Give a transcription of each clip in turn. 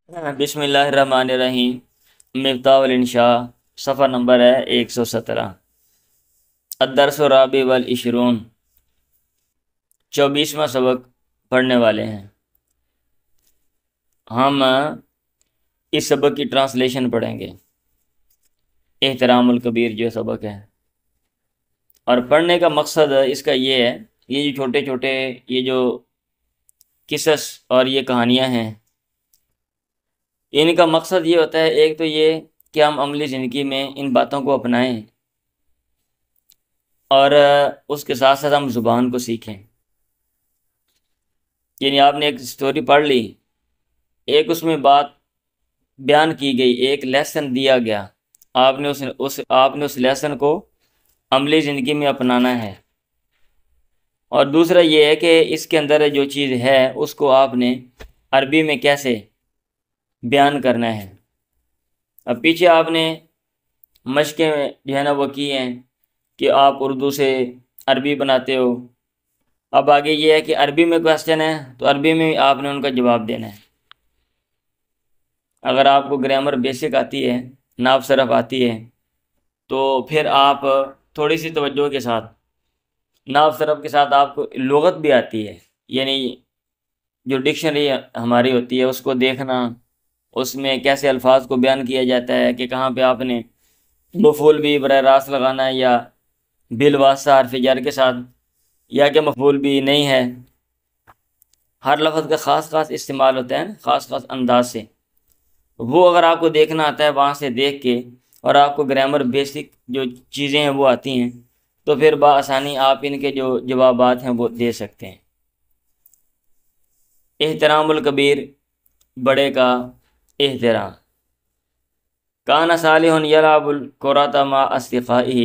بسم اللہ الرحمن الرحیم۔ مفتاح الانشاء، صفحہ نمبر ہے 117۔ الدرس الرابع والعشرون، 24واں سبق پڑھنے والے ہیں ہم۔ اس سبق کی ٹرانسلیشن پڑھیں گے، احترام الکبیر جو سبق ہے، اور پڑھنے کا مقصد اس کا یہ ہے، یہ جو چھوٹے چھوٹے یہ جو قصص اور یہ کہانیاں ہیں، ان کا مقصد یہ ہوتا ہے، ایک تو یہ کہ ہم عملی زندگی میں ان باتوں کو اپنائیں، اور اس کے ساتھ ساتھ ہم زبان کو سیکھیں۔ یعنی آپ نے ایک سٹوری پڑھ لی، ایک اس میں بات بیان کی گئی، ایک لیسن دیا گیا، آپ نے اس لیسن کو عملی زندگی میں اپنانا ہے۔ اور دوسرا یہ ہے کہ اس کے اندر جو چیز ہے اس کو آپ نے عربی میں کیسے بیان کرنا ہے۔ اب پیچھے آپ نے مشقیں جو ہے نا وہ کی ہیں کہ آپ اردو سے عربی بناتے ہو۔ اب آگے یہ ہے کہ عربی میں کویسچن ہے تو عربی میں آپ نے ان کا جواب دینا ہے۔ اگر آپ کو گرامر بیسک آتی ہے، نحو صرف آتی ہے، تو پھر آپ تھوڑی سی توجہ کے ساتھ، نحو صرف کے ساتھ آپ کو لغت بھی آتی ہے، یعنی جو ڈکشنری ہماری ہوتی ہے اس کو دیکھنا، اس میں کیسے الفاظ کو بیان کیا جاتا ہے، کہ کہاں پہ آپ نے مفعول بھی براہ راست لگانا ہے یا بالواسطہ حرف جر کے ساتھ، یا کہ مفعول بھی نہیں ہے۔ ہر لفظ کا خاص خاص استعمال ہوتا ہے نا، خاص خاص انداز سے، وہ اگر آپ کو دیکھنا آتا ہے وہاں سے دیکھ کے، اور آپ کو گرامر بیسک جو چیزیں ہیں وہ آتی ہیں، تو پھر بآسانی آپ ان کے جو جوابات ہیں وہ دے سکتے ہیں۔ احترام الکبیر، بڑے کا احترام۔ کان صالح یلعب الکرۃ مع اصدقائہ،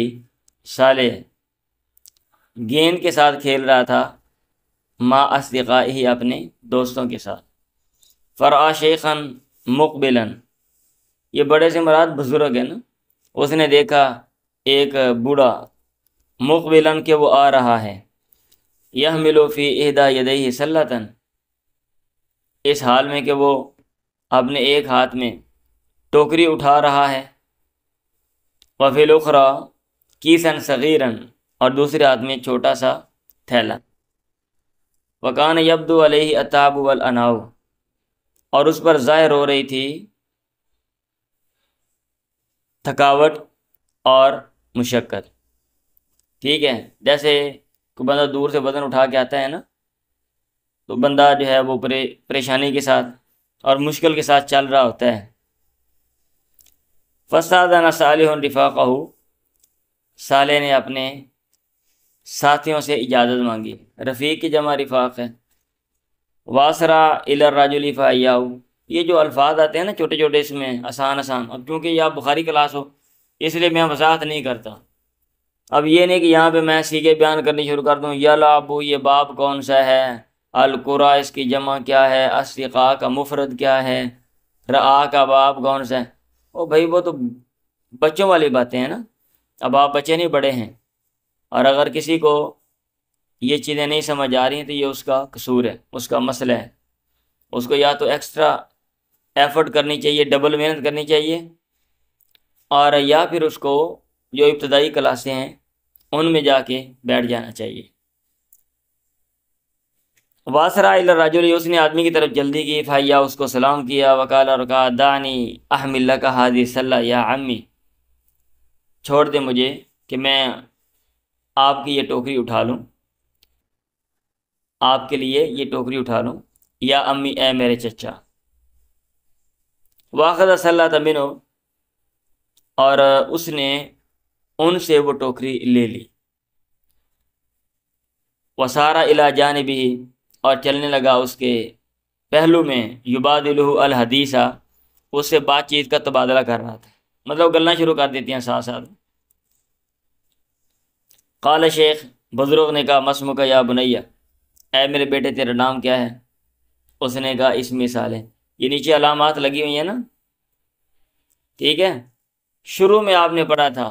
صالح گیند کے ساتھ کھیل رہا تھا، مع اصدقائہ اپنے دوستوں کے ساتھ۔ فرآ شیخا مقبلا، یہ بڑے سے مراد بزرگ ہے نا، اس نے دیکھا ایک بوڑھا، مقبلا کہ وہ آ رہا ہے، یحمل فی احدی یدیہ سلۃ، اس حال میں کہ وہ اپنے ایک ہاتھ میں ٹوکری اٹھا رہا ہے، وفی الاخری کیسا صغیرا، اور دوسرے ہاتھ میں چھوٹا سا تھیلا۔ وکان یبدو علیہ التعب والعناء، اور اس پر ظاہر ہو رہی تھی تھکاوٹ اور مشقت۔ ٹھیک ہے، جیسے کوئی بندہ دور سے وزن اٹھا کے آتا ہے نا، تو بندہ جو ہے وہ پریشانی کے ساتھ اور مشکل کے ساتھ چل رہا ہوتا ہے۔ فاستأذن صالح رفاقہ، صالح نے اپنے ساتھیوں سے اجازت مانگی، رفیق کی جمع رفاق ہے۔ واسرا الی الرجل فحیاہ، یہ جو الفاظ آتے ہیں نا چھوٹے چھوٹے، اس میں آسان آسان، اب کیونکہ یہ آپ بخاری کلاس ہو اس لیے میں وضاحت نہیں کرتا۔ اب یہ نہیں کہ یہاں پہ میں سیکھے بیان کرنی شروع کر دوں، یلعب یہ باب کون سا ہے، القرا اس کی جمع کیا ہے، اصدقاء کا مفرد کیا ہے، رعا کا باب کون سا ہے۔ او بھائی وہ تو بچوں والی باتیں ہیں نا، اب آپ بچے نہیں بڑے ہیں، اور اگر کسی کو یہ چیزیں نہیں سمجھ آ رہی ہیں تو یہ اس کا قصور ہے، اس کا مسئلہ ہے۔ اس کو یا تو ایکسٹرا ایفرٹ کرنی چاہیے، ڈبل محنت کرنی چاہیے، اور یا پھر اس کو جو ابتدائی کلاسیں ہیں ان میں جا کے بیٹھ جانا چاہیے۔ واسرا الی الرجل، اس نے آدمی کی طرف جلدی کی، فحیا اس کو سلام کیا، وقال اور کہا، دعنی احمل لک ہذه السلۃ یا عمی، چھوڑ دے مجھے کہ میں آپ کی یہ ٹوکری اٹھا لوں، آپ کے لیے یہ ٹوکری اٹھا لوں، یا امی اے میرے چچا۔ واخذ السلۃ منہ، اور اس نے ان سے وہ ٹوکری لے لی۔ وسار الی جانبہ، اور چلنے لگا اس کے پہلو میں، یبادلہ الحدیث، اس سے بات چیت کا تبادلہ کر رہا تھا، مطلب گلنا شروع کر دیتی ہیں ساتھ ساتھ۔ قال شیخ، بزرگ نے کہا، مسمک یا بنیا، اے میرے بیٹے تیرا نام کیا ہے؟ اس نے کہا اسمی صالح۔ یہ نیچے علامات لگی ہوئی ہیں نا، ٹھیک ہے، شروع میں آپ نے پڑھا تھا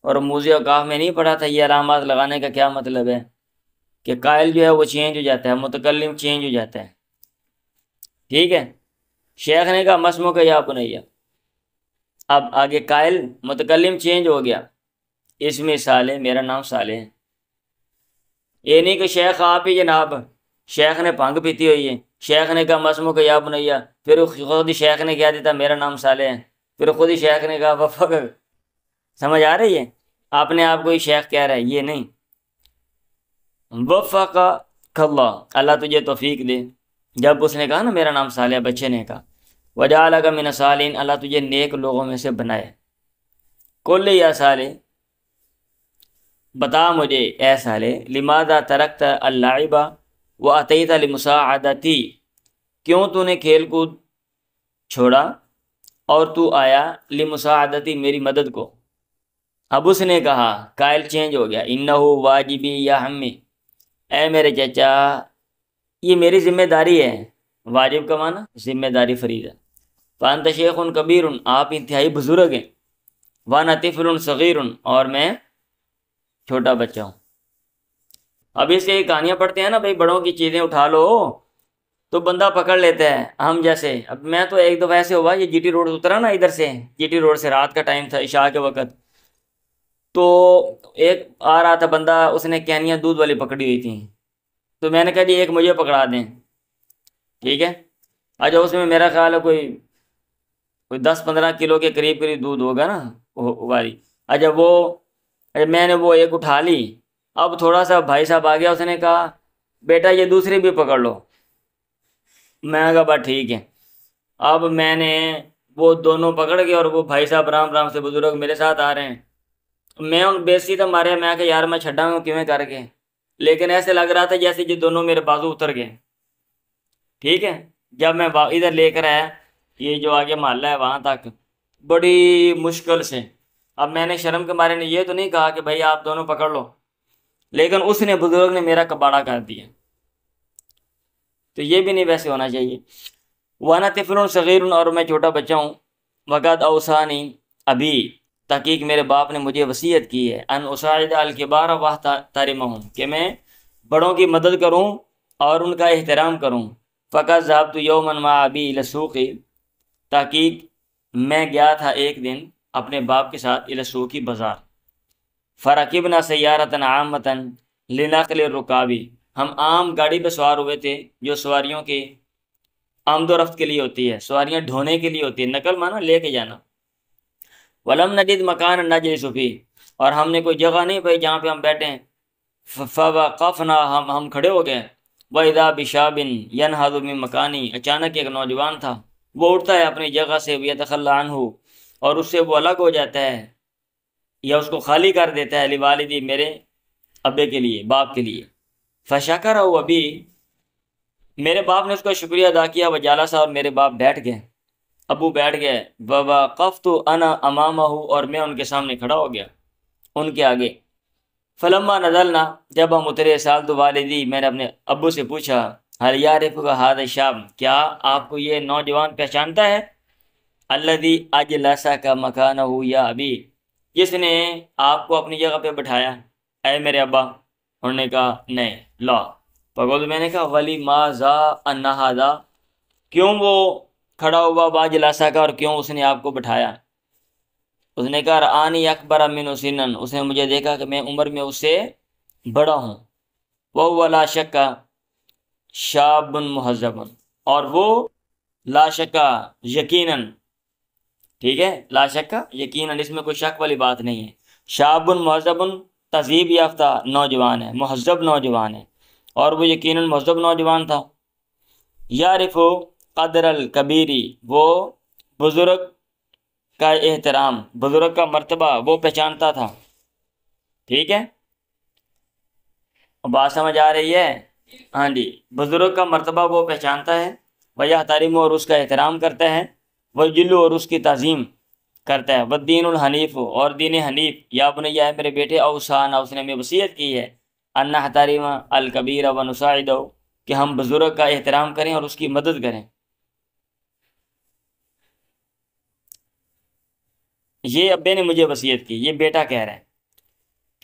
اور موضع اوقاف میں نہیں پڑھا تھا۔ یہ علامات لگانے کا کیا مطلب ہے کہ قائل جو ہے وہ چینج ہو جاتا ہے، متکلم چینج ہو جاتا ہے، ٹھیک ہے۔ شیخ نے کہا مسمو کا یا بنیا. اب آگے قائل متکلم چینج ہو گیا، اس میں صالح، میرا نام صالح ہے. یہ نہیں کہ شیخ آپ ہی جناب، شیخ نے بھنگ پیتی ہوئی ہے، شیخ نے کہا مسمو کا یا بنیا، پھر خود ہی شیخ نے کہہ دیتا میرا نام صالح ہے، پھر خود ہی شیخ نے کہا وفق. سمجھ آ رہی ہے؟ اپنے آپ کو ہی شیخ کہہ رہا ہے، یہ نہیں. وفق اللہ، اللہ تجھے توفیق دے. جب اس نے کہا نا میرا نام صالح، بچے نے کہا وجعلک من الصالحین، اللہ تجھے نیک لوگوں میں سے بنائے. قل یا صالح، بتا مجھے اے صالح، لماذا ترکت اللعب واتیت لمساعدتی، کیوں تو نے کھیل کود چھوڑا اور تو آیا لمساعدتی، میری مدد کو. اب اس نے کہا، قائل چینج ہو گیا، انہو واجبی یا ہمی، اے میرے چچا یہ میری ذمہ داری ہے. واجب کا معنی ذمہ داری، فریضہ. فانت شیخ کبیر، آپ انتہائی بزرگ ہیں. وانا طفل صغیر، اور میں چھوٹا بچہ ہوں. اب اس سے کہانیاں پڑھتے ہیں نا بھائی، بڑوں کی چیزیں اٹھا لو تو بندہ پکڑ لیتا ہے. ہم جیسے، اب میں تو ایک دفعہ ایسے ہوا، یہ جی ٹی روڈ اترا نا، ادھر سے جی ٹی روڈ سے، رات کا ٹائم تھا، عشاء کے وقت. تو ایک آ رہا تھا بندہ، اس نے کینیاں دودھ والی پکڑی ہوئی تھیں، تو میں نے کہا جی ایک مجھے پکڑا دیں. ٹھیک ہے. اچھا اس میں میرا خیال ہے کوئی 10-15 کلو کے قریب دودھ ہوگا نا والی. اچھا میں نے وہ ایک اٹھا لی. اب تھوڑا سا بھائی صاحب آ گیا، اس نے کہا بیٹا یہ دوسری بھی پکڑ لو. میں نے کہا بات ٹھیک ہے. اب میں نے وہ دونوں پکڑ کے، اور وہ بھائی صاحب رام رام سے بزرگ میرے ساتھ آ رہے ہیں. میں ان بےزتی تھا مارے، میں کہ یار میں چھڈا ہوں کیویں کر کے، لیکن ایسے لگ رہا تھا جیسے یہ دونوں میرے بازو اتر گئے. ٹھیک ہے. جب میں ادھر لے کر آیا، یہ جو آگے محلہ ہے وہاں تک، بڑی مشکل سے. اب میں نے شرم کے مارے نے یہ تو نہیں کہا کہ بھائی آپ دونوں پکڑ لو، لیکن اس نے بزرگ نے میرا کباڑا کر دیا. تو یہ بھی نہیں ویسے ہونا چاہیے. وانا طفل صغیر، اور میں چھوٹا بچہ ہوں. وقت اوصانی ابھی، تحقیق میرے باپ نے مجھے وصیت کی ہے، ان اساعد الکبار واحترمہم، کہ میں بڑوں کی مدد کروں اور ان کا احترام کروں. فقط ذهبت یوما مع ابی الی السوق، تحقیق میں گیا تھا ایک دن اپنے باپ کے ساتھ الی السوق، بازار. فرکبنا سیارۃ عامۃ لنقل الرکاب، ہم عام گاڑی پہ سوار ہوئے تھے جو سواریوں کے آمد و رفت کے لیے ہوتی ہے، سواریاں ڈھونے کے لیے ہوتی ہے، نقل مانا لے کے جانا. ولم نجد مکان نجلس فیہ، اور ہم نے کوئی جگہ نہیں پائی جہاں پہ ہم بیٹھیں. فوقفنا، ہم کھڑے ہو گئے. وَإِذَا بِشَابٍ يَنْهَضُ مِن مَكَانِهِ، اچانک ایک نوجوان تھا، وہ اٹھتا ہے اپنی جگہ سے. وَيَتَخَلَّى عَنْهُ، اور اس سے وہ الگ ہو جاتا ہے یا اس کو خالی کر دیتا ہے. لِوَالِدِي، میرے ابے کے لیے، باپ کے لیے. فَشَكَرَهُ أَبِي، میرے باپ نے اس کا شکریہ ادا کیا. وَجَلَسَ، اور میرے باپ بیٹھ گئے، ابو بیٹھ گئے. وَوَقَفْتُ أَنَا أَمَامَهُ، اور میں ان کے سامنے کھڑا ہو گیا، ان کے آگے. فلما نزلنا، جب ہم اترے. سالت والدی، میں نے اپنے ابو سے پوچھا، هل يعرفك هذا الشاب، کیا آپ کو یہ نوجوان پہچانتا ہے؟ الذي اجلسك مكانه يا ابی، جس نے آپ کو اپنی جگہ پہ بٹھایا اے میرے ابا. انہوں نے کہا نہیں، لا. فقلت، میں نے کہا ولی ما ذا ان هذا، کیوں وہ کھڑا ہوا باجلاسا کا، اور کیوں اس نے آپ کو بٹھایا؟ اس نے کہا رآنی اکبر من سنن، اس نے مجھے دیکھا کہ میں عمر میں اس سے بڑا ہوں. وَهُوَ لَا شَكَّ شَابٌ مُحَذَّبٌ، اور وہ لا شکا یقیناً، ٹھیک ہے، لا شکا یقیناً، اس میں کوئی شک والی بات نہیں ہے. شاب مہذب، تہذیب یافتہ نوجوان ہے، مہذب نوجوان ہے، اور وہ یقیناً مہذب نوجوان تھا. یعرف قدر الکبیری، وہ بزرگ کا احترام، بزرگ کا مرتبہ وہ پہچانتا تھا. ٹھیک ہے، بات سمجھ آ رہی ہے؟ ہاں جی، بزرگ کا مرتبہ وہ پہچانتا ہے. وَيَحْتَرِمُ، اور اس کا احترام کرتا ہے. وَيَجِلُّ، اور اس کی تعظیم کرتا ہے. وَالدِّينُ الْحَنِيفُ، اور دین حنیف. یا بنیا، ہے میرے بیٹے، اوصانا، اس نے ہمیں وصیت کی ہے، ان نحترم الکبیر ونساعدہ، کہ ہم بزرگ کا احترام کریں اور اس کی مدد کریں. یہ ابے نے مجھے وصیت کی، یہ بیٹا کہہ رہا ہے.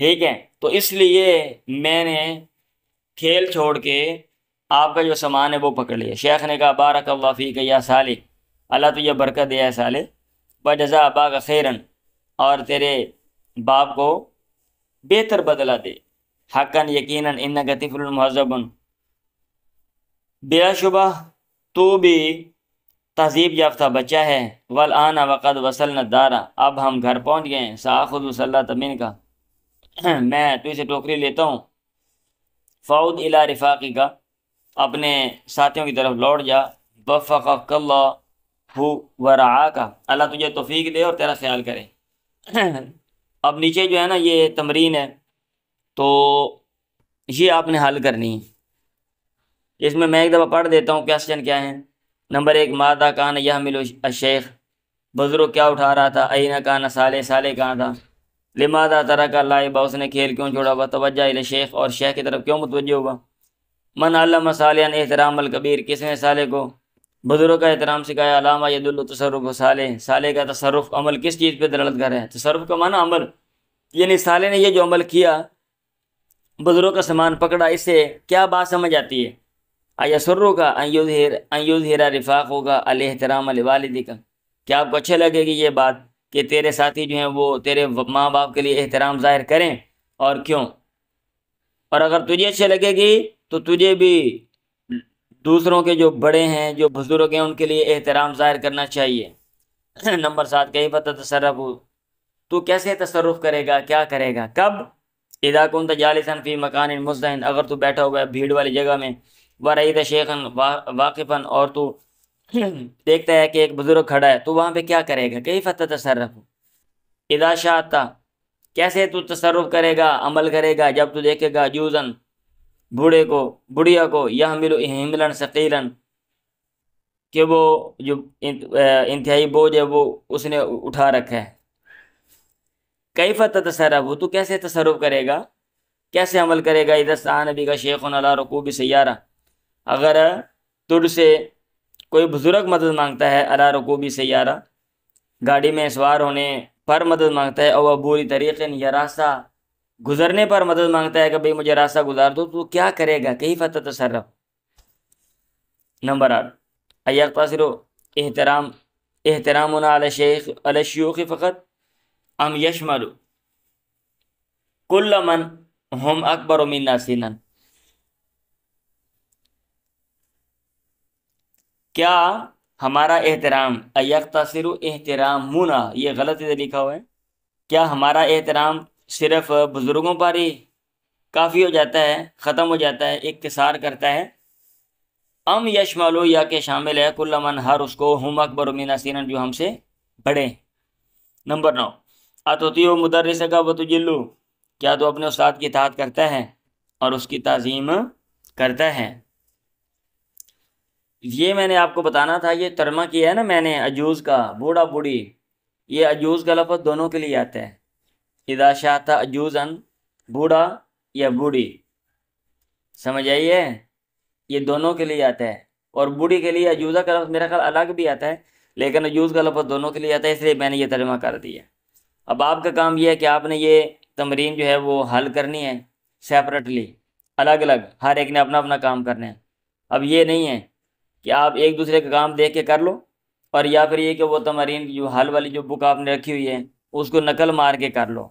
ٹھیک ہے، تو اس لیے میں نے کھیل چھوڑ کے آپ کا جو سامان ہے وہ پکڑ لیا. شیخ نے کہا بارک اللہ فیک یا صالح، اللہ تجھے برکت دے اے صالح، وجزا اباک خیرن، اور تیرے باپ کو بہتر بدلہ دے، حقاً یقیناً انک طفل مہذب، بلا شبہ تو بھی تہذیب یافتہ بچہ ہے، والآن وقد وصلنا الدار، اب ہم گھر پہنچ گئے ہیں، سآخذ سلۃ منک، میں تو اسے ٹوکری لیتا ہوں، فعود الی رفاقک، اپنے ساتھیوں کی طرف لوٹ جا، وفقک اللہ ورعاک، اللہ تجھے توفیق دے اور تیرا خیال کرے۔ اب نیچے جو ہے نا یہ تمرین ہے، تو یہ آپ نے حل کرنی ہے۔ اس میں ایک دفعہ پڑھ دیتا ہوں کویسچن کیا ہیں۔ نمبر 1، ماذا کان یحمل الشیخ، بزرگ کیا اٹھا رہا تھا، این کان صالح، صالح کہاں تھا، لماذا ترک اللعب، اس نے کھیل کیوں چھوڑا، وتوجہ الی الشیخ، اور شیخ کی طرف کیوں متوجہ ہوا، من علم صالحا احترام الکبیر، کس نے صالح کو بزرگ کا احترام سکھایا، علامہ یدل تصرف صالح، صالح کا تصرف عمل کس چیز پہ دلالت کر رہا ہے، تصرف کا معنی عمل، یعنی صالح نے یہ جو عمل کیا، بزرگ کا سامان پکڑا، اس سے کیا بات سمجھ آتی ہے، ایسرو کا ان یظہر رفاق ہوگا الاحترام لوالدک، کیا آپ کو اچھے لگے گی یہ بات کہ تیرے ساتھی جو ہیں وہ تیرے ماں باپ کے لیے احترام ظاہر کریں، اور کیوں، اور اگر تجھے اچھے لگے گی تو تجھے بھی دوسروں کے جو بڑے ہیں، جو بزرگ ہیں، ان کے لیے احترام ظاہر کرنا چاہیے۔ نمبر 7، کیف تتصرف، تو کیسے تصرف کرے گا، کیا کرے گا، کب، اذا كنت جالسا فی مکان مزدحم، اگر تو بیٹھا ہوا ہے بھیڑ والی جگہ میں، ورأیت شیخا واقفا، اور تو دیکھتا ہے کہ ایک بزرگ کھڑا ہے، تو وہاں پہ کیا کرے گا، کیف تتصرف، اذا شاءت، کیسے تو تصرف کرے گا، عمل کرے گا، جب تو دیکھے گا عجوزن، بوڑھے کو، بڑھیا کو، یحمل حملا ثقیلا، کہ وہ جو انتہائی بوجھ ہے وہ اس نے اٹھا رکھا ہے، کیف تتصرف، تو کیسے تصرف کرے گا، کیسے عمل کرے گا، اذا استعان بک شیخ علی رکوب سیارہ، اگر تجھ سے کوئی بزرگ مدد مانگتا ہے، علی رکوب سیارہ، گاڑی میں سوار ہونے پر مدد مانگتا ہے، او عبور طریق، یا راستہ گزرنے پر مدد مانگتا ہے کہ بھئی مجھے راستہ گزار دو، تو کیا کرے گا، کیف تتصرف۔ نمبر 8، ایقتصر احترامنا علی الشیوخ فقط، ام یشمل کل من ہم اکبر منا سنا، کیا ہمارا احترام، ایقتصر احترامنا، یہ غلط ادھر لکھا ہوا ہے، کیا ہمارا احترام صرف بزرگوں پر ہی کافی ہو جاتا ہے، ختم ہو جاتا ہے، اختصار کرتا ہے، ام یشملو، یا کہ شامل ہے کل من، ہر اس کو، ہم اکبر منا سنا، جو ہم سے بڑے ہیں۔ نمبر 9، اتطیع مدرسک وتجلو، کیا تو اپنے استاد کی اطاعت کرتا ہے اور اس کی تعظیم کرتا ہے۔ یہ میں نے آپ کو بتانا تھا، یہ ترجمہ کیا ہے نا میں نے عجوز کا، بوڑھا بوڑھی، یہ عجوز کا لفظ دونوں کے لیے آتا ہے، اذا شاءت عجوزا، بوڑھا یا بوڑھی، سمجھ آئیے، یہ دونوں کے لیے آتا ہے، اور بوڑھی کے لیے عجوزہ کا لفظ میرا خیال الگ بھی آتا ہے، لیکن عجوز کا لفظ دونوں کے لیے آتا ہے، اس لیے میں نے یہ ترجمہ کر دیا۔ اب آپ کا کام یہ ہے کہ آپ نے یہ تمرین جو ہے وہ حل کرنی ہے سیپریٹلی، الگ الگ، ہر ایک نے اپنا اپنا کام کرنا ہے۔ اب یہ نہیں ہے کہ آپ ایک دوسرے کا کام دیکھ کے کر لو، اور یا پھر یہ کہ وہ تمرین جو حل والی جو بک آپ نے رکھی ہوئی ہے اس کو نقل مار کے کر لو،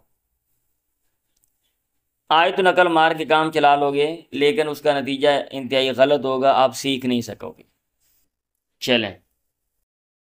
آج تو نقل مار کے کام چلا لو گے لیکن اس کا نتیجہ انتہائی غلط ہوگا، آپ سیکھ نہیں سکو گے۔ چلیں۔